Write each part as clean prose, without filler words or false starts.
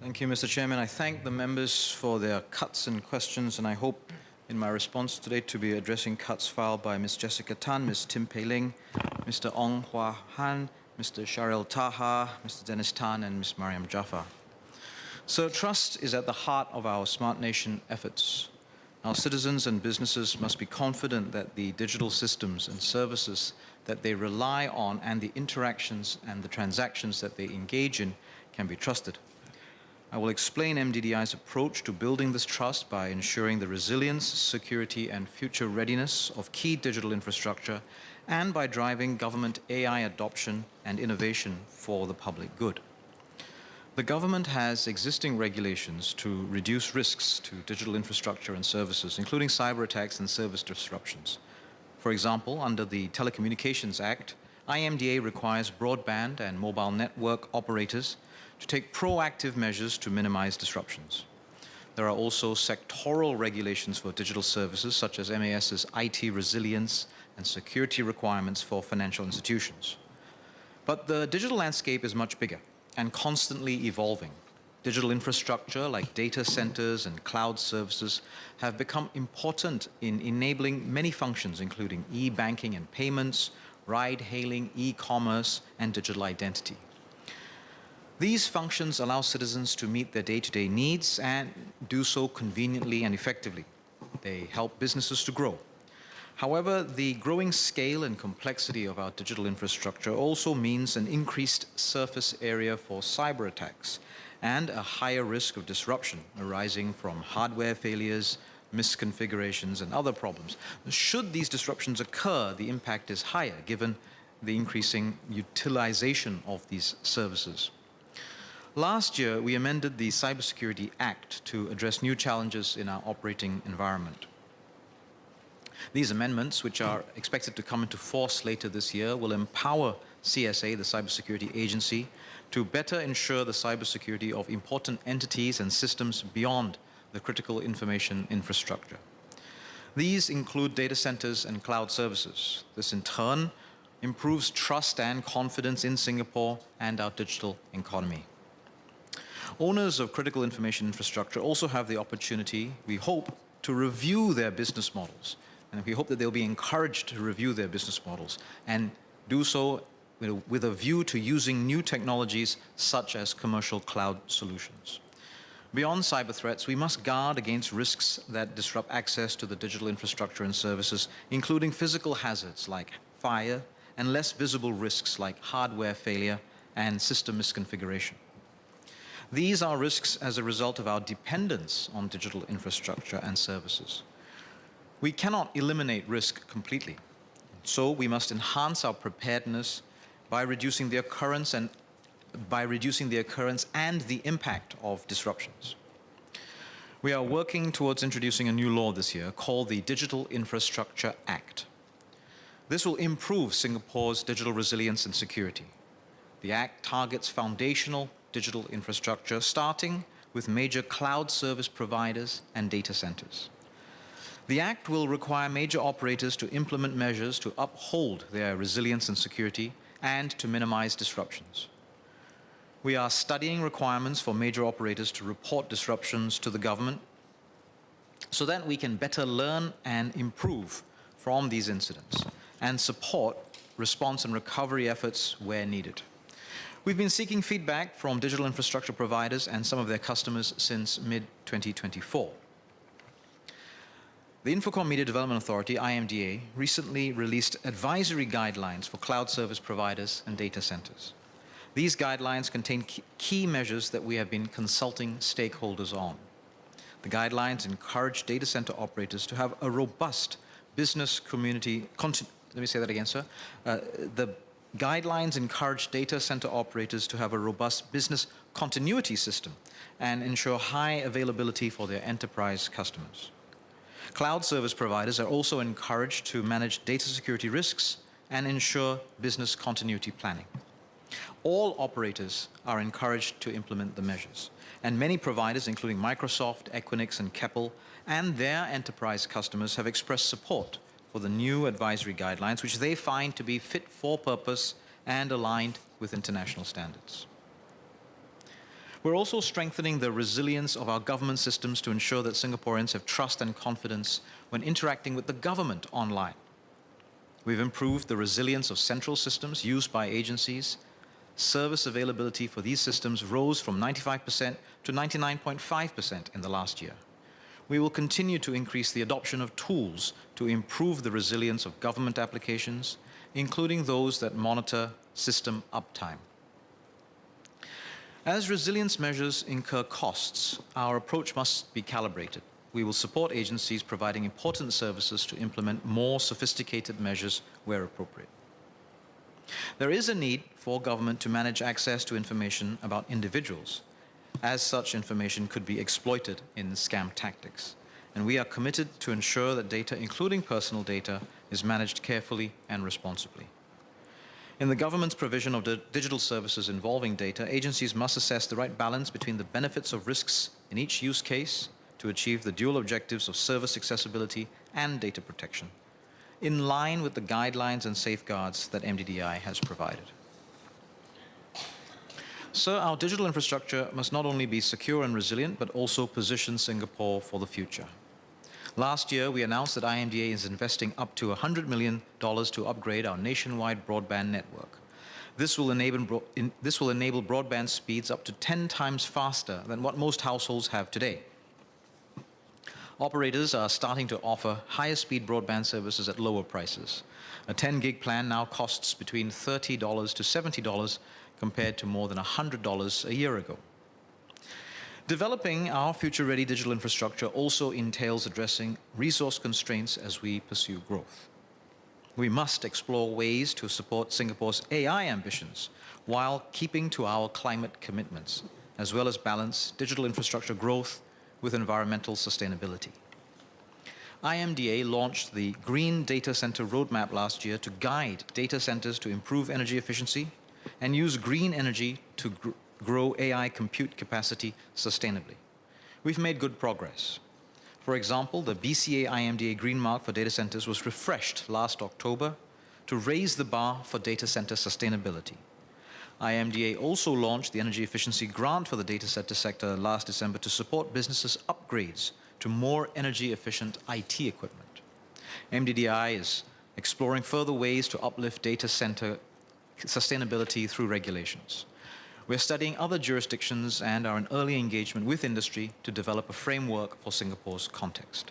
Thank you, Mr. Chairman. I thank the members for their cuts and questions, and I hope in my response today to be addressing cuts filed by Ms. Jessica Tan, Ms. Tim Pei Ling, Mr. Ong Hua Han, Mr. Sharil Taha, Mr. Dennis Tan, and Ms. Mariam Jaffa. So trust is at the heart of our Smart Nation efforts. Our citizens and businesses must be confident that the digital systems and services that they rely on and the interactions and the transactions that they engage in can be trusted. I will explain MDDI's approach to building this trust by ensuring the resilience, security, and future readiness of key digital infrastructure and by driving government AI adoption and innovation for the public good. The government has existing regulations to reduce risks to digital infrastructure and services, including cyber attacks and service disruptions. For example, under the Telecommunications Act, IMDA requires broadband and mobile network operators to take proactive measures to minimize disruptions. There are also sectoral regulations for digital services, such as MAS's IT resilience and security requirements for financial institutions. But the digital landscape is much bigger and constantly evolving. Digital infrastructure like data centers and cloud services have become important in enabling many functions, including e-banking and payments, ride-hailing, e-commerce, and digital identity. These functions allow citizens to meet their day-to-day needs and do so conveniently and effectively. They help businesses to grow. However, the growing scale and complexity of our digital infrastructure also means an increased surface area for cyber attacks and a higher risk of disruption arising from hardware failures, misconfigurations, and other problems. Should these disruptions occur, the impact is higher given the increasing utilization of these services. Last year, we amended the Cybersecurity Act to address new challenges in our operating environment. These amendments, which are expected to come into force later this year, will empower CSA, the cybersecurity agency, to better ensure the cybersecurity of important entities and systems beyond the critical information infrastructure. These include data centers and cloud services. This, in turn, improves trust and confidence in Singapore and our digital economy. Owners of critical information infrastructure also have the opportunity, we hope, to review their business models. And we hope that they'll be encouraged to review their business models and do so with a view to using new technologies such as commercial cloud solutions. Beyond cyber threats, we must guard against risks that disrupt access to the digital infrastructure and services, including physical hazards like fire and less visible risks like hardware failure and system misconfiguration. These are risks as a result of our dependence on digital infrastructure and services. We cannot eliminate risk completely, so we must enhance our preparedness by reducing the occurrence and the impact of disruptions. We are working towards introducing a new law this year called the Digital Infrastructure Act. This will improve Singapore's digital resilience and security. The Act targets foundational digital infrastructure, starting with major cloud service providers and data centers. The Act will require major operators to implement measures to uphold their resilience and security and to minimize disruptions. We are studying requirements for major operators to report disruptions to the government so that we can better learn and improve from these incidents and support response and recovery efforts where needed. We've been seeking feedback from digital infrastructure providers and some of their customers since mid-2024. The Infocomm Media Development Authority, IMDA, recently released advisory guidelines for cloud service providers and data centers. These guidelines contain key measures that we have been consulting stakeholders on. The guidelines encourage data center operators to have a robust business community. Let me say that again, sir. The guidelines encourage data center operators to have a robust business continuity system and ensure high availability for their enterprise customers. Cloud service providers are also encouraged to manage data security risks and ensure business continuity planning. All operators are encouraged to implement the measures, and many providers, including Microsoft, Equinix, and Keppel, and their enterprise customers have expressed support for the new advisory guidelines, which they find to be fit for purpose and aligned with international standards. We're also strengthening the resilience of our government systems to ensure that Singaporeans have trust and confidence when interacting with the government online. We've improved the resilience of central systems used by agencies. Service availability for these systems rose from 95% to 99.5% in the last year. We will continue to increase the adoption of tools to improve the resilience of government applications, including those that monitor system uptime. As resilience measures incur costs, our approach must be calibrated. We will support agencies providing important services to implement more sophisticated measures where appropriate. There is a need for government to manage access to information about individuals, as such information could be exploited in scam tactics. And we are committed to ensure that data, including personal data, is managed carefully and responsibly. In the government's provision of digital services involving data, agencies must assess the right balance between the benefits of risks in each use case to achieve the dual objectives of service accessibility and data protection, in line with the guidelines and safeguards that MDDI has provided. Sir, our digital infrastructure must not only be secure and resilient, but also position Singapore for the future. Last year, we announced that IMDA is investing up to $100 million to upgrade our nationwide broadband network. This will enable broadband speeds up to 10 times faster than what most households have today. Operators are starting to offer higher speed broadband services at lower prices. A 10 gig plan now costs between $30 to $70 compared to more than $100 a year ago. Developing our future-ready digital infrastructure also entails addressing resource constraints as we pursue growth. We must explore ways to support Singapore's AI ambitions while keeping to our climate commitments, as well as balance digital infrastructure growth with environmental sustainability. IMDA launched the Green Data Center Roadmap last year to guide data centers to improve energy efficiency and use green energy to grow AI compute capacity sustainably. We've made good progress. For example, the BCA IMDA Green Mark for data centers was refreshed last October to raise the bar for data center sustainability. IMDA also launched the Energy Efficiency Grant for the data center sector last December to support businesses' upgrades to more energy-efficient IT equipment. MDDI is exploring further ways to uplift data center sustainability through regulations. We're studying other jurisdictions and are in early engagement with industry to develop a framework for Singapore's context.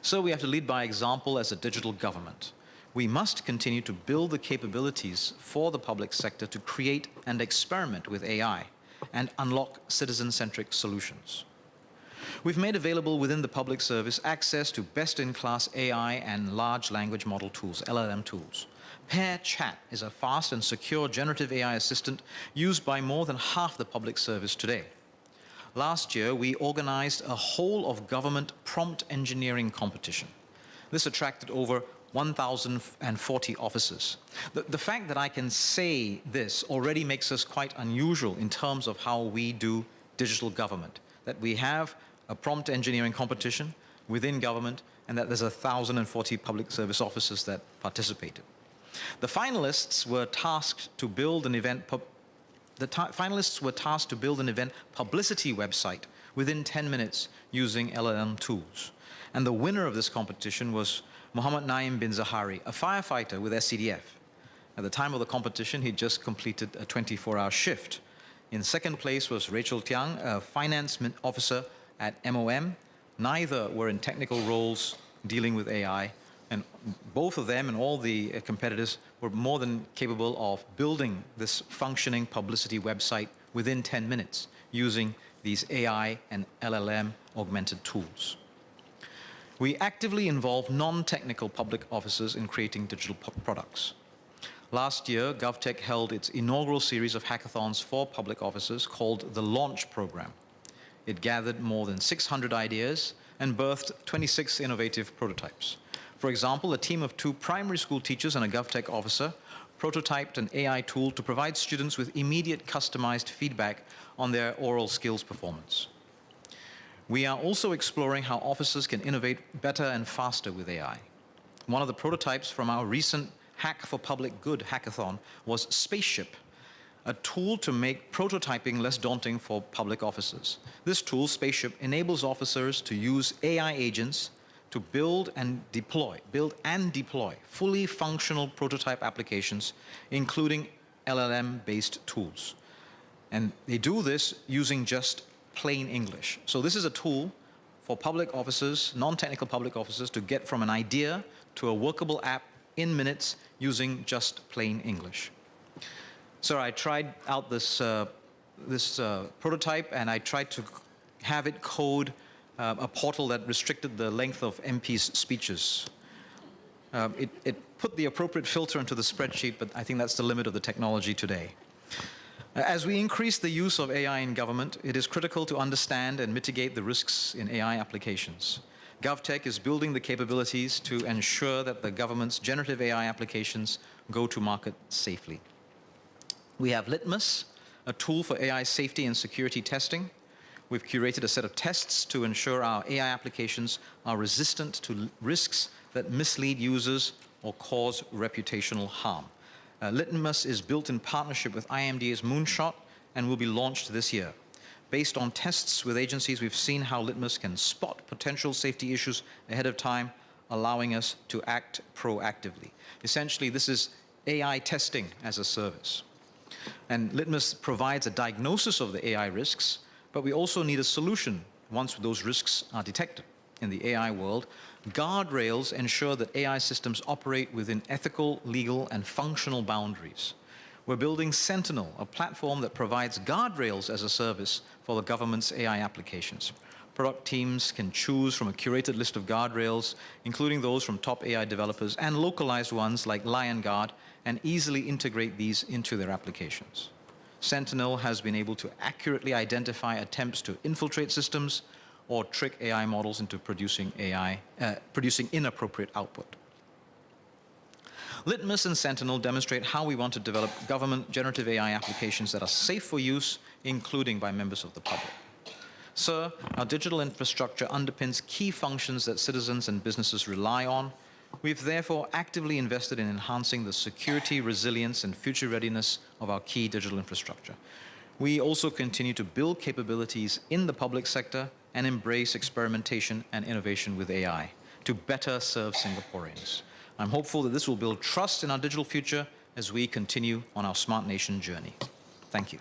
So we have to lead by example as a digital government. We must continue to build the capabilities for the public sector to create and experiment with AI and unlock citizen-centric solutions. We've made available within the public service access to best-in-class AI and large language model tools, LLM tools. Pair Chat is a fast and secure generative AI assistant used by more than half the public service today. Last year, we organized a whole-of-government prompt engineering competition. This attracted over 1,040 officers. The fact that I can say this already makes us quite unusual in terms of how we do digital government, that we have a prompt engineering competition within government and that there's 1,040 public service officers that participated. The finalists were tasked to build an event publicity website within 10 minutes using LLM tools. And the winner of this competition was Muhammad Naim bin Zahari, a firefighter with SCDF. At the time of the competition, he'd just completed a 24-hour shift. In second place was Rachel Tiang, a finance officer at MOM. Neither were in technical roles dealing with AI, and both of them and all the competitors were more than capable of building this functioning publicity website within 10 minutes using these AI and LLM augmented tools. We actively involve non-technical public officers in creating digital products. Last year, GovTech held its inaugural series of hackathons for public officers called the Launch Program. It gathered more than 600 ideas and birthed 26 innovative prototypes. For example, a team of 2 primary school teachers and a GovTech officer prototyped an AI tool to provide students with immediate customized feedback on their oral skills performance. We are also exploring how officers can innovate better and faster with AI. One of the prototypes from our recent Hack for Public Good hackathon was Spaceship, a tool to make prototyping less daunting for public officers. This tool, Spaceship, enables officers to use AI agents to build and deploy fully functional prototype applications, including LLM-based tools. And they do this using just plain English. So this is a tool for public officers, non-technical public officers, to get from an idea to a workable app in minutes using just plain English. So I tried out this prototype, and I tried to have it code a portal that restricted the length of MPs' speeches. It put the appropriate filter into the spreadsheet, but I think that's the limit of the technology today. As we increase the use of AI in government, it is critical to understand and mitigate the risks in AI applications. GovTech is building the capabilities to ensure that the government's generative AI applications go to market safely. We have Litmus, a tool for AI safety and security testing. We've curated a set of tests to ensure our AI applications are resistant to risks that mislead users or cause reputational harm. Litmus is built in partnership with IMDA's Moonshot and will be launched this year. Based on tests with agencies, we've seen how Litmus can spot potential safety issues ahead of time, allowing us to act proactively. Essentially, this is AI testing as a service. And Litmus provides a diagnosis of the AI risks, but we also need a solution once those risks are detected. In the AI world, guardrails ensure that AI systems operate within ethical, legal, and functional boundaries. We're building Sentinel, a platform that provides guardrails as a service for the government's AI applications. Product teams can choose from a curated list of guardrails, including those from top AI developers and localized ones like LionGuard, and easily integrate these into their applications. Sentinel has been able to accurately identify attempts to infiltrate systems or trick AI models into producing inappropriate output. Litmus and Sentinel demonstrate how we want to develop government generative AI applications that are safe for use, including by members of the public. Sir, our digital infrastructure underpins key functions that citizens and businesses rely on. We've therefore actively invested in enhancing the security, resilience, and future readiness of our key digital infrastructure. We also continue to build capabilities in the public sector and embrace experimentation and innovation with AI to better serve Singaporeans. I'm hopeful that this will build trust in our digital future as we continue on our smart nation journey. Thank you.